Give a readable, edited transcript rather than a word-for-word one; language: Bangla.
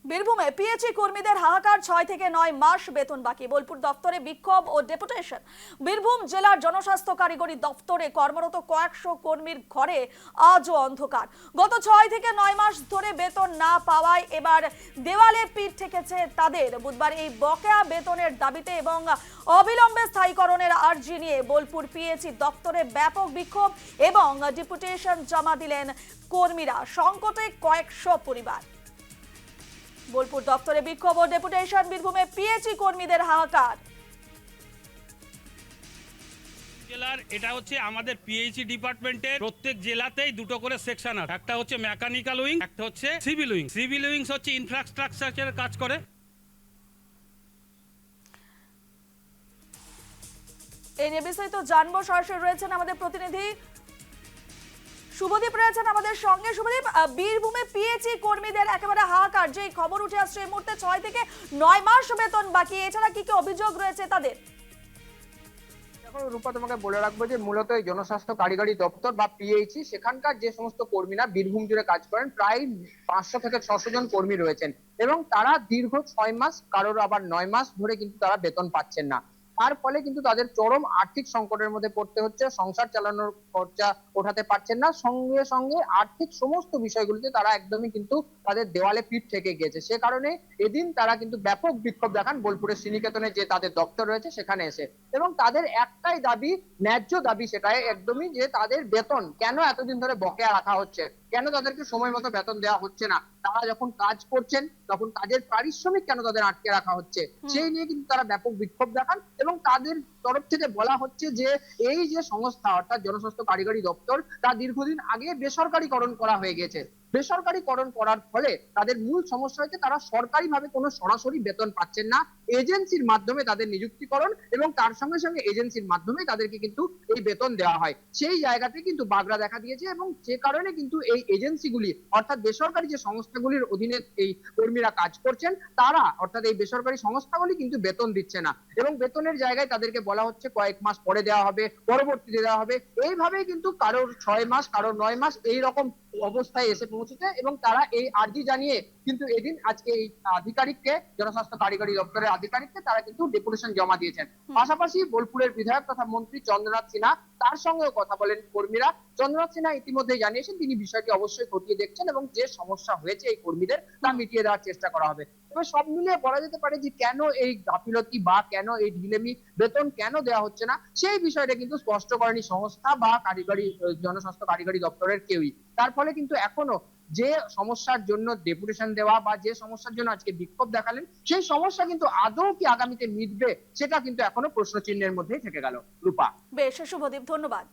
বীরভূমে পিএইচই কর্মীদের হাহাকার 6 থেকে 9 মাস বেতন বাকি। বোলপুর দপ্তরে বিক্ষোভ ও ডেপুটেশন। বীরভূম জেলার জনস্বাস্থ্য কারিগরি দপ্তরে কর্মরত কয়েকশো কর্মীর ঘরে আজও অন্ধকার। গত 6 থেকে 9 মাস ধরে বেতন না পাওয়ায় এবার দেওয়ালে পিঠ ঠেকেছে তাদের। বুধবার এই বকেয়া বেতনের দাবিতে এবং অবিলম্বে স্থায়ীকরণের আর্জি নিয়ে বোলপুর পিএইচই দপ্তরে ব্যাপক বিক্ষোভ এবং ডেপুটেশন জমা দিলেন কর্মীরা। সংকটে কয়েকশো পরিবার। বোলপুর দপ্তরে বিক্ষোভ ও ডেপুটেশন। বীরভূমে পিএইচই কর্মীদের হাহাকার। জেলার এটা হচ্ছে আমাদের পিএইচই ডিপার্টমেন্টের প্রত্যেক জেলাতেই দুটো করে সেকশন আছে। একটা হচ্ছে মেকানিক্যাল উইং, একটা হচ্ছে সিভিল উইং। সিভিল উইংস হচ্ছে ইনফ্রাস্ট্রাকচারের কাজ করে। এই নিয়ে বিস্তারিত জানবো। সরাসরি রয়েছেন আমাদের প্রতিনিধি শুভদীপ, রয়েছেন আমাদের সঙ্গে। শুভদীপ, বীরভূমে পিএইচই কর্মীদের একেবারে হাহাকার, যে খবর উঠে আসছে এই মুহূর্তে 6 থেকে 9 মাস বেতন বাকি, এছাড়া কি কি অভিযোগ রয়েছে তাদের? এখন রূপা তোমাকে বলে রাখবো যে মূলত এই জনস্বাস্থ্য কারিগরি দপ্তর বা পিএইচই সেখানকার যে সমস্ত কর্মীরা বীরভূম জুড়ে কাজ করেন, প্রায় 500 থেকে 600 জন কর্মী রয়েছেন এবং তারা দীর্ঘ 6 মাস, কারোর আবার 9 মাস ধরে কিন্তু তারা বেতন পাচ্ছেন না। তার ফলে কিন্তু তাদের চরম আর্থিক সংকটের মধ্যে পড়তে হচ্ছে। সংসার চালানোর খরচা ওঠাতে পারছেন না, সঙ্গে সঙ্গে আর্থিক সমস্ত বিষয়গুলিতে তারা একদমই কিন্তু তাদের দেওয়ালে পিঠ ঠেকে গিয়েছে। সে কারণে এদিন তারা কিন্তু ব্যাপক বিক্ষোভ দেখান বোলপুরের শ্রীনিকেতনে যে তাদের দপ্তর রয়েছে সেখানে এসে, এবং তাদের একটাই দাবি, ন্যায্য দাবি, সেটাই একদমই যে তাদের বেতন কেন এতদিন ধরে বকেয়া রাখা হচ্ছে, কেন তাদেরকে সময় মতো বেতন দেওয়া হচ্ছে না, তারা যখন কাজ করছেন তখন কাজের পারিশ্রমিক কেন তাদের আটকে রাখা হচ্ছে, সেই নিয়ে কিন্তু তারা ব্যাপক বিক্ষোভ দেখান। এবং তাদের তরফ থেকে বলা হচ্ছে যে এই যে সংস্থা অর্থাৎ জনস্বাস্থ্য কারিগরি দপ্তর, তা দীর্ঘদিন আগে বেসরকারীকরণ করা হয়ে গেছে। বেসরকারীকরণ করার ফলে তাদের মূল সমস্যা হচ্ছে তারা সরকারিভাবে কোনো সরাসরি বেতন পাচ্ছেন না। এজেন্সির মাধ্যমে তাদের নিযুক্তিকরণ এবং তার সঙ্গে সঙ্গে এজেন্সির মাধ্যমে তাদেরকে কিন্তু এই বেতন দেওয়া হয়। সেই জায়গাতে কিন্তু বাগড়া দেখা দিয়েছে এবং যে কারণে কিন্তু এই এজেন্সিগুলি অর্থাৎ বেসরকারি যে সংস্থাগুলির অধীনে এই কর্মীরা কাজ করছেন, তারা অর্থাৎ এই বেসরকারি সংস্থাগুলি কিন্তু বেতন দিচ্ছে না এবং বেতনের জায়গায় তাদেরকে বলা হচ্ছে কয়েক মাস পরে দেওয়া হবে, পরবর্তীতে দেওয়া হবে। এইভাবেই কিন্তু কারোর 6 মাস, কারোর 9 মাস এইরকম অবস্থায় এসে পৌঁছেছে এবং তারা এই আর্জি জানিয়ে কিন্তু এদিন আজকে এই আধিকারিককে, জনস্বাস্থ্য কারিগরি দপ্তরের আধিকারিককে তারা কিন্তু ডেপুটেশন জমা দিয়েছেন। পাশাপাশি বোলপুরের বিধায়ক তথা মন্ত্রী চন্দ্রনাথ সিনহা, তার সঙ্গেও কথা বলেন কর্মীরা। চন্দ্রনাথ সিনহা ইতিমধ্যে জানিয়েছেন তিনি বিষয়টি অবশ্যই খতিয়ে দেখছেন এবং যে সমস্যা হয়েছে এই কর্মীদের তা মিটিয়ে দেওয়ার চেষ্টা করা হবে। তবে সব মিলিয়ে বলা যেতে পারে যে কেন এই গাফিলতি বা কেন এই ঢিলেমি, বেতন কেন দেওয়া হচ্ছে না, সেই বিষয়টা কিন্তু স্পষ্ট করেনি সংস্থা বা কারিগরি জনস্বাস্থ্য কারিগরি দপ্তরের কেউই। তার ফলে কিন্তু এখনো যে সমস্যার জন্য ডেপুটেশন দেওয়া বা যে সমস্যার জন্য আজকে বিক্ষোভ দেখালেন, সেই সমস্যা কিন্তু আদৌ কি আগামীতে মিটবে, সেটা কিন্তু এখনো প্রশ্নচিহ্নের মধ্যেই থেকে গেল। রূপা। বেশ, শুভদীপ, ধন্যবাদ।